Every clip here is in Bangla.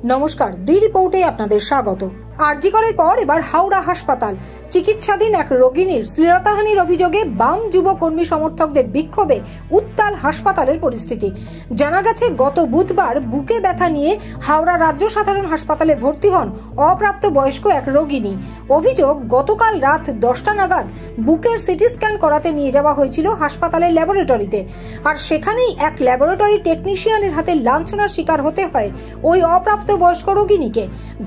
নমস্কার, দি রিপোর্টে আপনাদের স্বাগত। আরজি করের পর এবার হাওড়া হাসপাতাল। চিকিৎসাধীন এক রোগিনীর শ্লীলতাহানির অভিযোগে বাম যুব কর্মী সমর্থকদের বিক্ষোভে উত্তাল হাসপাতালের পরিস্থিতি। জানা গেছে, গত বুধবার বুকে ব্যথা নিয়ে হাওড়া রাজ্য সাধারণ হাসপাতালে ভর্তি হন অপ্রাপ্ত বয়স্ক এক রোগিনী। অভিযোগ, গতকাল রাত 10টা নাগাদ বুকের সিটি স্ক্যান করাতে নিয়ে যাওয়া হয়েছিল হাসপাতালের ল্যাবরেটরিতে, আর সেখানেই এক ল্যাবরেটরি টেকনিশিয়ানের হাতে লাঞ্ছনার শিকার হতে হয় ওই অপ্রাপ্ত বয়স্ক রোগিনীকে।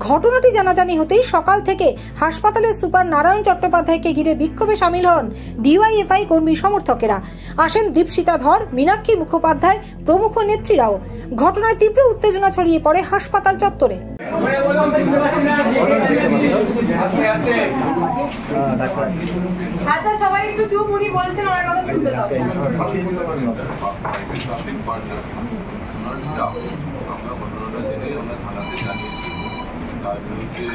ঘটনাটি জানাজানি হতেই সকাল থেকে হাসপাতালের সুপার নারায়ণ চট্টোপাধ্যায়কে ঘিরে বিক্ষোভে সামিল হন ডিওয়াইএফআই কর্মী সমর্থকেরা। আসেন দীপশিতা ধর, মীনাক্ষী মুখোপাধ্যায় প্রমুখ নেত্রীরাও। ঘটনায় তীব্র উত্তেজনা ছড়িয়ে পড়ে হাসপাতাল চত্বরে। আচ্ছা, সবাই একটু চুপ, উনি বলছেন ওনার কথা শুনতে দাও। আমরা ঘটনাটা জেনে আমরা থানাতে জানিয়েছি, তার বিরুদ্ধে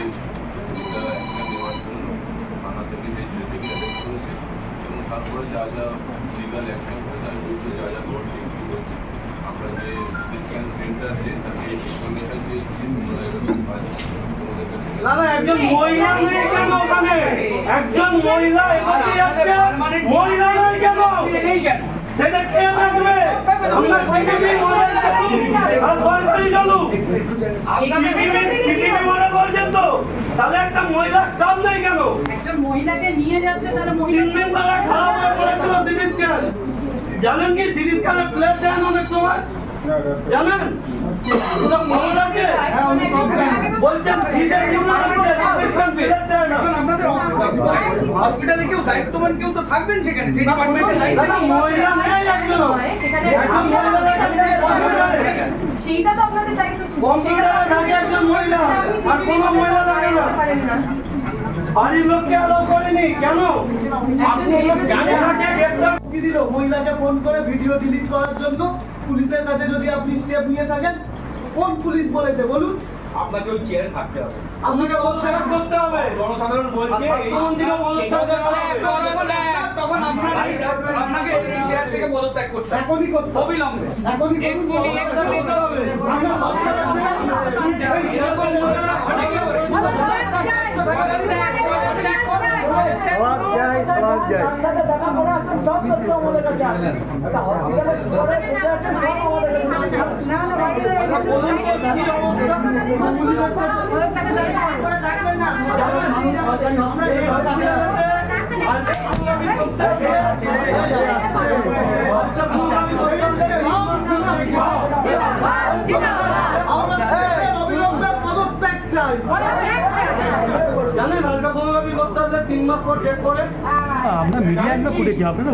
যেটা অ্যাকশন নেওয়ার জন্য থানা থেকে যে ছেলেটিকে অ্যারেস্ট করেছে এবং তারপরে যা যা লিগাল অ্যাকশন করে তার বিরুদ্ধে যা যা করা সেগুলি হয়েছে। আমরা যে সিটি স্ক্যান সেন্টার আছে তাকে ইনফরমেশন দিয়েছি। না না, একজন মহিলা নেই কেন ওখানে? একজন মহিলা এখানে যাচ্ছে, মহিলা নেই কেন? সেটা কে দেখবে? আমরা টিভি মডেল চালু আর সরকারি চালু। আপনাদের টিভি মডেল বলছেন তো, তাহলে একটা মহিলা স্টাফ নেই কেন? একটা মহিলাকে নিয়ে যাচ্ছে, তাহলে তিন দিন তারা খারাপ হয়ে পড়েছিল সিটি স্ক্যান। জানেন কি সিটি স্ক্যানের প্লেট দেন অনেক সময়? জানেন? খবর আছে? বলছেন হসপিটালে কেউ দায়িত্ববান কেউ তো থাকবেন সেখানে, সেই ডিপার্টমেন্টে মহিলা নেই একজন। সেইটা তো আপনাদের দায়িত্ব ছিল। কম্পিউটারে থাকে একজন মহিলা, আর কোনো মহিলা থাকে না। বাড়ির লোককে অ্যালাউ করেনি কেন? দিল মহিলাকে ফোন করে ভিডিও ডিলিট করার জন্য। পুলিশের কাছে যদি আপনি স্টেপ নিয়ে থাকেন, কোন পুলিশ বলেছে বলুন? আপনাকে ওই চেয়ারে থাকতে হবে, আপনাকে পদত্যাগ করতে হবে। জনসাধারণ বলছে তখন আপনাকে এই চেয়ার থেকে পদত্যাগ করতে হবে, এখনই করতে হবে, অবিলম্বে এখনই করতে হবে। জানেন আলট্রাসোনোগ্রাফি করতে হলে 3 মাস পর ডেট করে। আমরা মিডিয়া একটা করেছি, আপনারা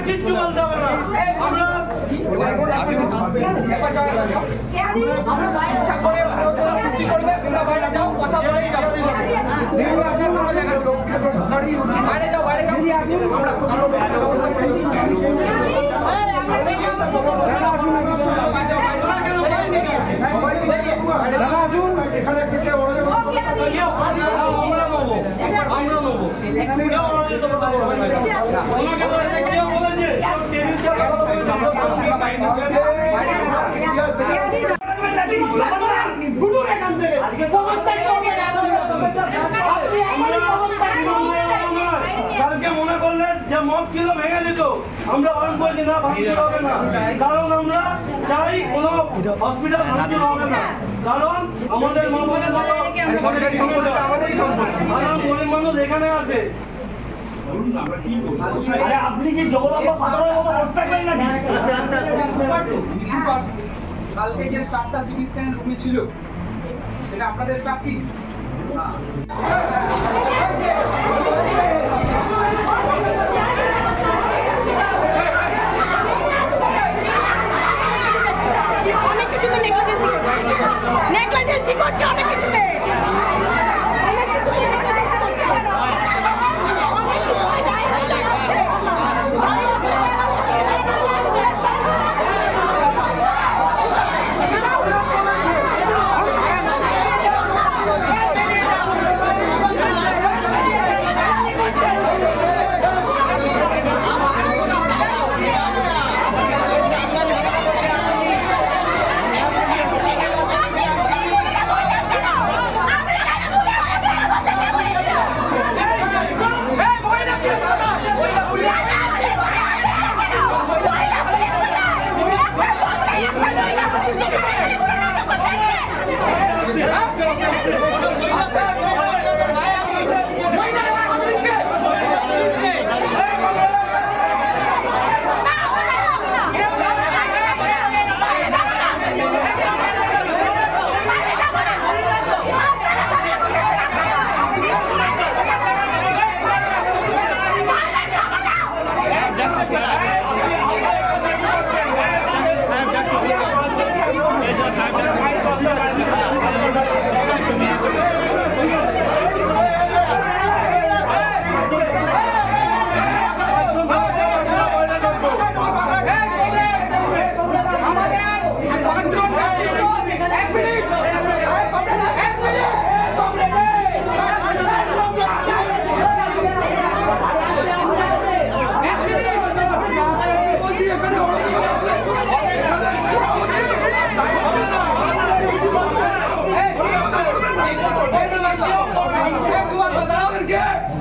কিচ্ছু বলতে হবে না। আমরা বাইরে সৃষ্টি করবে, তোমরা বাইরে যাও, কথা বলেই যাও। বাইরে যাও, বাইরে যাও। এখানে ওনাকে তো এটা কেউ বলেছে টেবিল চাপা কালকে মনে করলেন যে মদ ছিল ভেঙে দিত, আমরা বারণ করেছি না ভাঙতে হবে না, কারণ আমরা চাই কোনো হসপিটাল ভাঙতে হবে না, কারণ আমাদের মা বোনের মতো গরিব মানুষ এখানে আছে। আপনি কি জগন্নাথ পাথরের মতো বসে থাকবেন নাকি? কালকে যে স্টাফটা সিটি স্ক্যানের রুমে ছিল সেটা আপনাদের স্টাফ কি? অনেক কিছুতে নেগলিজেন্সি করছে অনেক কিছুতে।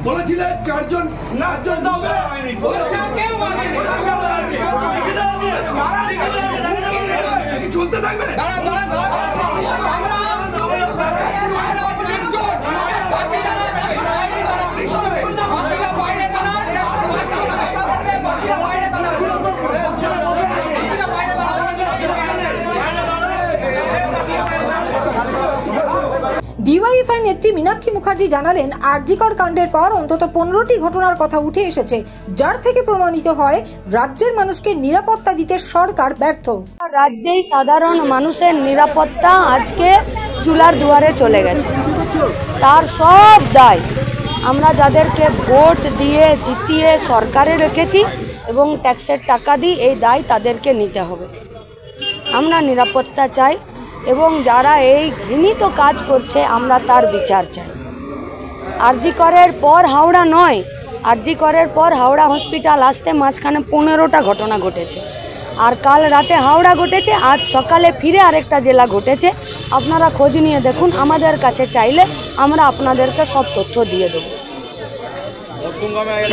বলেছিলেন চারজন না চলতে থাকবে। ডিওয়াইএফআই নেত্রী মীনাক্ষী মুখার্জি জানালেন, আরজিকর কাণ্ডের পর অন্তত 15টি ঘটনার কথা উঠে এসেছে, যার থেকে প্রমাণিত হয় রাজ্যের মানুষকে নিরাপত্তা দিতে সরকার ব্যর্থ। রাজ্যেই সাধারণ মানুষের নিরাপত্তা আজকে চুলার দুয়ারে চলে গেছে। তার সব দায় আমরা যাদেরকে ভোট দিয়ে জিতিয়ে সরকারে রেখেছি এবং ট্যাক্সের টাকা দিই, এই দায় তাদেরকে নিতে হবে। আমরা নিরাপত্তা চাই এবং যারা এই ঘৃণিত কাজ করছে আমরা তার বিচার চাই। আরজিকরের পর হাওড়া নয়, আরজিকরের পর হাওড়া হসপিটাল আসতে মাঝখানে 15টা ঘটনা ঘটেছে, আর কাল রাতে হাওড়া ঘটেছে, আজ সকালে ফিরে আরেকটা জেলা ঘটেছে। আপনারা খোঁজ নিয়ে দেখুন, আমাদের কাছে চাইলে আমরা আপনাদেরকে সব তথ্য দিয়ে দেব।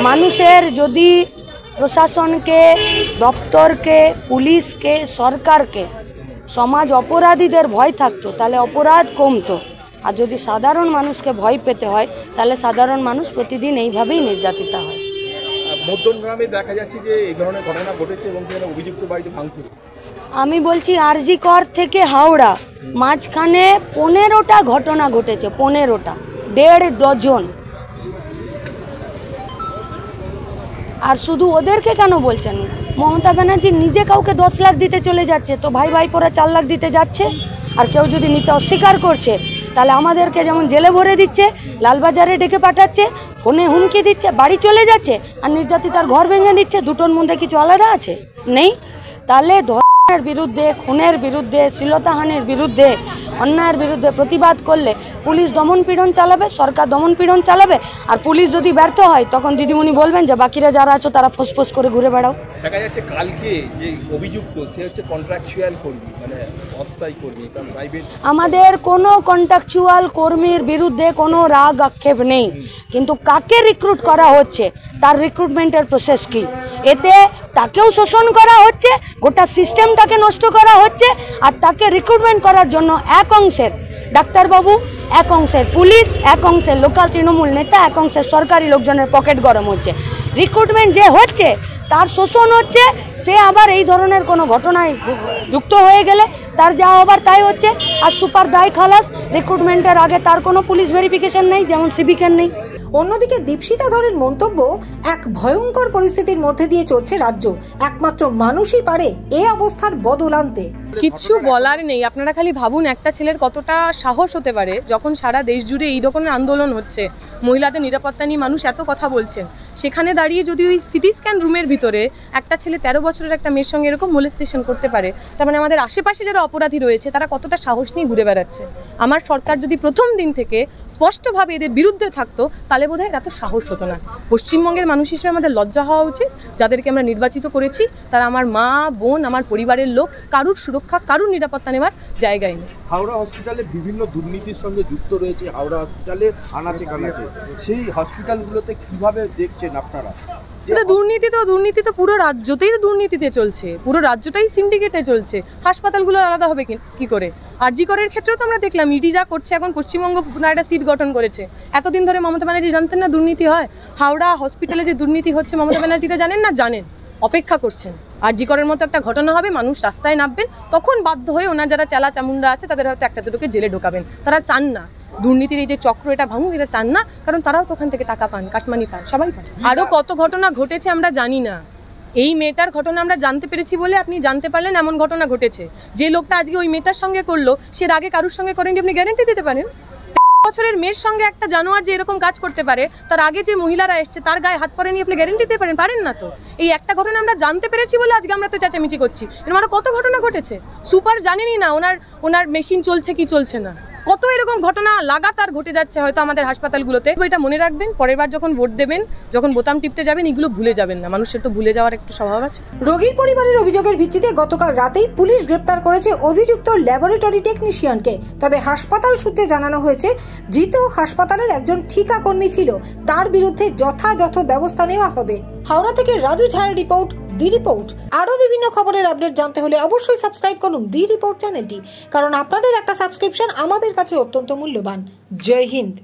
মানুষের যদি প্রশাসনকে, দপ্তরকে, পুলিশকে, সরকারকে, সমাজ অপরাধীদের ভয় থাকতো তাহলে অপরাধ কমতো, আর যদি সাধারণ মানুষকে ভয় পেতে হয় তাহলে সাধারণ মানুষ প্রতিদিন এইভাবেই নির্যাতিত হয়। মধ্যমগ্রামে দেখা যাচ্ছে যে এই ধরনের ঘটনা ঘটেছে এবং সেখানে অভিযুক্ত বাড়িতে ভাঙচুর। আমি বলছি আরজিকর থেকে হাওড়া মাঝখানে 15টা ঘটনা ঘটেছে, 15টা, 1.5 ডজন। আর শুধু ওদেরকে কেন বলছেন? মমতা ব্যানার্জি নিজে কাউকে 10 লাখ দিতে চলে যাচ্ছে, তো ভাই ভাইপোরা 4 লাখ দিতে যাচ্ছে। আর কেউ যদি নিতে অস্বীকার করছে তাহলে আমাদেরকে যেমন জেলে ভরে দিচ্ছে, লালবাজারে ডেকে পাঠাচ্ছে, ফোনে হুমকি দিচ্ছে, বাড়ি চলে যাচ্ছে, আর নির্যাতিতার ঘর ভেঙে দিচ্ছে। দুটোর মধ্যে কিছু আলাদা আছে? নেই। তাহলে ধর্ষণের বিরুদ্ধে, খুনের বিরুদ্ধে, শ্লীলতাহানির বিরুদ্ধে অন্যায়ের বিরুদ্ধে প্রতিবাদ করলে পুলিশ দমন পীড়ন চালাবে, সরকার দমন পীড়ন চালাবে, আর পুলিশ যদি ব্যর্থ হয় তখন দিদিমণি বলবেন যে বাকিরা যারা আছো তারা ফোঁস করে ঘুরে বেড়াও। দেখা যাচ্ছে কালকে যে অভিযুক্ত সে হচ্ছে কন্ট্রাকচুয়াল কর্মী, মানে অস্থায়ী কর্মী, কারণ প্রাইভেট। আমাদের কোনো কন্ট্রাকচুয়াল কর্মীর বিরুদ্ধে কোনো রাগ আক্ষেপ নেই, কিন্তু কাকে রিক্রুট করা হচ্ছে তার রিক্রুটমেন্টের প্রসেস কি, এতে তাকেও শোষণ করা হচ্ছে, গোটা সিস্টেমটাকে নষ্ট করা হচ্ছে, আর তাকে রিক্রুটমেন্ট করার জন্য এক অংশের ডাক্তারবাবু, এক অংশের পুলিশ, এক অংশের লোকাল তৃণমূল নেতা, এক অংশের সরকারি লোকজনের পকেট গরম হচ্ছে। রিক্রুটমেন্ট যে হচ্ছে তার শোষণ হচ্ছে, সে আবার এই ধরনের কোনো ঘটনায় যুক্ত হয়ে গেলে তার যা হবার তাই হচ্ছে, আর সুপার দায় খালাস। রিক্রুটমেন্টের আগে তার কোনো পুলিশ ভেরিফিকেশন নেই, যেমন সিভিকের নেই। অন্যদিকে দীপশিতা ধরের মন্তব্য, এক ভয়ঙ্কর পরিস্থিতির মধ্যে দিয়ে চলছে রাজ্য, একমাত্র মানুষই পারে এই অবস্থার বদল আনতে। কিচ্ছু বলার নেই। আপনারা খালি ভাবুন একটা ছেলের কতটা সাহস হতে পারে যখন সারা দেশ জুড়ে এই রকমের আন্দোলন হচ্ছে, মহিলাদের নিরাপত্তা নিয়ে মানুষ এত কথা বলছেন, সেখানে দাঁড়িয়ে যদি ওই সিটি স্ক্যান রুমের ভিতরে একটা ছেলে 13 বছরের একটা মেয়ের সঙ্গে এরকম মোলেস্টেশন করতে পারে, তার মানে আমাদের আশেপাশে যারা অপরাধী রয়েছে তারা কতটা সাহস নিয়ে ঘুরে বেড়াচ্ছে। আমার সরকার যদি প্রথম দিন থেকে স্পষ্টভাবে এদের বিরুদ্ধে থাকতো তাহলে বোধহয় এত সাহস হতো না। পশ্চিমবঙ্গের মানুষ হিসেবে আমাদের লজ্জা হওয়া উচিত, যাদেরকে আমরা নির্বাচিত করেছি তারা আমার মা, বোন, আমার পরিবারের লোক, কারুর সুরক্ষা, কারুর নিরাপত্তা নেওয়ার জায়গায় নেই। হাওড়া হসপিটালে বিভিন্ন দুর্নীতির সঙ্গে যুক্ত রয়েছে, হাওড়া হসপিটালে আনাচে কানাচে, সেই হসপিটালগুলোতে কিভাবে দেখছেন আপনারা? দুর্নীতি তো পুরো রাজ্যতেই তো দুর্নীতিতে চলছে, পুরো রাজ্যটাই সিন্ডিকেটে চলছে। হাসপাতালগুলো আলাদা হবে কি করে? আরজি করের ক্ষেত্রেও তো আমরা দেখলাম ইডি যা করছে, এখন পশ্চিমবঙ্গ একটা সিট গঠন করেছে। এতদিন ধরে মমতা ব্যানার্জি জানতেন না দুর্নীতি হয়? হাওড়া হসপিটালে যে দুর্নীতি হচ্ছে মমতা ব্যানার্জি তো জানেন না? জানেন, অপেক্ষা করছেন। আরজি করের মতো একটা ঘটনা হবে, মানুষ রাস্তায় নামবেন, তখন বাধ্য হয়ে ওনার যারা চালা চামুন্ডা আছে তাদের হয়তো একটা দুটোকে জেলে ঢোকাবেন। তারা চান না দুর্নীতির এই যে চক্র এটা ভাঙুক, এটা চান না, কারণ তারাও তো ওখান থেকে টাকা পান, কাটমানি পান, সবাই পান। আরও কত ঘটনা ঘটেছে আমরা জানি না। এই মেয়েটার ঘটনা আমরা জানতে পেরেছি বলে আপনি জানতে পারলেন এমন ঘটনা ঘটেছে। যে লোকটা আজকে ওই মেয়েটার সঙ্গে করলো, সে আগে কারুর সঙ্গে করেননি, আপনি গ্যারেন্টি দিতে পারেন? বছরের মেয়ের সঙ্গে একটা জানোয়ার যে এরকম কাজ করতে পারে, তার আগে যে মহিলারা এসছে তার গায়ে হাত পরে নিয়ে আপনি গ্যারেন্টি দিতে পারেন? পারেন না তো। এই একটা ঘটনা আমরা জানতে পেরেছি বলে আজকে আমরা তো চেঁচামেচি করছি। এরকম আরও কত ঘটনা ঘটেছে। সুপার জানেনই না ওনার মেশিন চলছে কি চলছে না। কত এরকম ঘটনা লাগাতার ঘটে যাচ্ছে হয়তো আমাদের হাসপাতালগুলোতে। এটা মনে রাখবেন, পরের বার যখন ভোট দেবেন, যখন বোতাম টিপতে যাবেন, এগুলো ভুলে যাবেন না। মানুষের তো ভুলে যাওয়ার একটু স্বভাব আছে। রোগীর পরিবারের অভিযোগের ভিত্তিতে গতকাল রাতেই পুলিশ গ্রেপ্তার করেছে অভিযুক্ত ল্যাবরেটরি টেকনিশিয়ানকে। তবে হাসপাতাল সূত্রে জানানো হয়েছে, জিত হাসপাতালের একজন ঠিকা কর্মী ছিল, তার বিরুদ্ধে যথাযথ ব্যবস্থা নেওয়া হবে। হাওড়া থেকে রাজু ঝায়ের রিপোর্ট, দি রিপোর্ট। আরো বিভিন্ন খবরের আপডেট জানতে হলে অবশ্যই সাবস্ক্রাইব করুন দি রিপোর্ট চ্যানেলটি, কারণ আপনাদের একটা সাবস্ক্রিপশন আমাদের কাছে অত্যন্ত মূল্যবান। জয় হিন্দ।